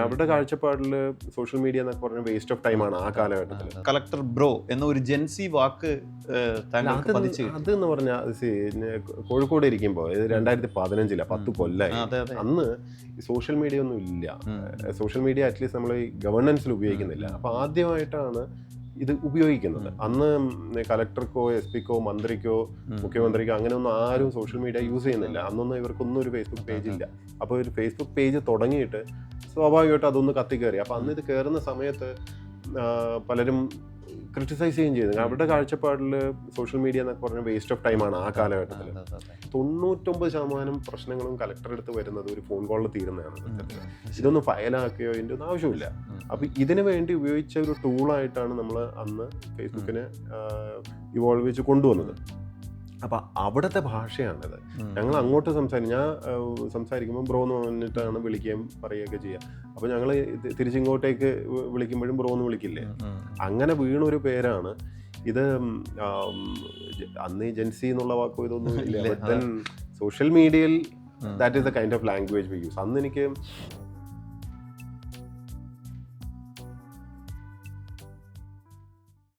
അവരുടെ കാഴ്ചപ്പാടിൽ social media എന്നൊക്കെ പറഞ്ഞ വേസ്റ്റ് ഓഫ് ടൈമാണ് ആ കാലഘട്ടത്തിൽ. കളക്ടർ ബ്രോ എന്ന ഒരു ജെൻസി വാക്ക് താങ്കൾക്ക് പതിച്ചു കിട്ടി. അതെന്ന് പറഞ്ഞാൽ കോഴിക്കോട് ഇരിക്കുമ്പോൾ 2015 10 കൊല്ലായി. അന്ന് സോഷ്യൽ മീഡിയ ഒന്നും ഇല്ല. സോഷ്യൽ മീഡിയ അറ്റ്ലീസ്റ്റ് നമ്മൾ ഈ ഗവർണൻസിൽ ഉപയോഗിക്കുന്നില്ല. അപ്പൊ ആദ്യമായിട്ടാണ് ഇത് ഉപയോഗിക്കുന്നത്. അന്ന് കളക്ടർക്കോ എസ് പിക്കോ മന്ത്രിക്കോ മുഖ്യമന്ത്രിക്കോ അങ്ങനെയൊന്നും ആരും സോഷ്യൽ മീഡിയ യൂസ് ചെയ്യുന്നില്ല. അന്നൊന്നും ഇവർക്കൊന്നും ഒരു ഫേസ്ബുക്ക് പേജ് ഇല്ല. അപ്പോൾ ഒരു ഫേസ്ബുക്ക് പേജ് തുടങ്ങിയിട്ട് സ്വാഭാവികമായിട്ട് അതൊന്ന് കത്തിക്കയറി. അപ്പം അന്ന് ഇത് കയറുന്ന സമയത്ത് പലരും ക്രിറ്റിസൈസ് ചെയ്യുകയും ചെയ്തു. അവരുടെ കാഴ്ചപ്പാടിൽ സോഷ്യൽ മീഡിയ എന്നൊക്കെ പറഞ്ഞ വേസ്റ്റ് ഓഫ് ടൈമാണ് ആ കാലഘട്ടത്തിൽ. 99% പ്രശ്നങ്ങളും കളക്ടറുടെ അടുത്ത് വരുന്നത് ഒരു ഫോൺ കോളിൽ തീരുന്നതാണ്. ഇതൊന്നും ഫയലാക്കുകയോ ഇതിൻ്റെ ഒന്നും ആവശ്യമില്ല. അപ്പം ഇതിനു വേണ്ടി ഉപയോഗിച്ച ഒരു ടൂളായിട്ടാണ് നമ്മൾ അന്ന് ഫേസ്ബുക്കിനെ ഇവോൾവ് ചെയ്ത് കൊണ്ടുവന്നത്. അപ്പം അവിടുത്തെ ഭാഷയാണിത്. ഞങ്ങൾ അങ്ങോട്ട് ഞാൻ സംസാരിക്കുമ്പോൾ ബ്രോ എന്ന് പറഞ്ഞിട്ടാണ് വിളിക്കുകയും പറയുകയൊക്കെ ചെയ്യുക. അപ്പോൾ ഞങ്ങൾ തിരിച്ചിങ്ങോട്ടേക്ക് വിളിക്കുമ്പോഴും ബ്രോ എന്ന് വിളിക്കില്ലേ. അങ്ങനെ വീണൊരു പേരാണ് ഇത്. അന്ന് ജെൻസി എന്നുള്ള വാക്കോ ഇതൊന്നും ഇല്ല. സോഷ്യൽ മീഡിയയിൽ that is the kind of language we use. അന്ന് എനിക്ക്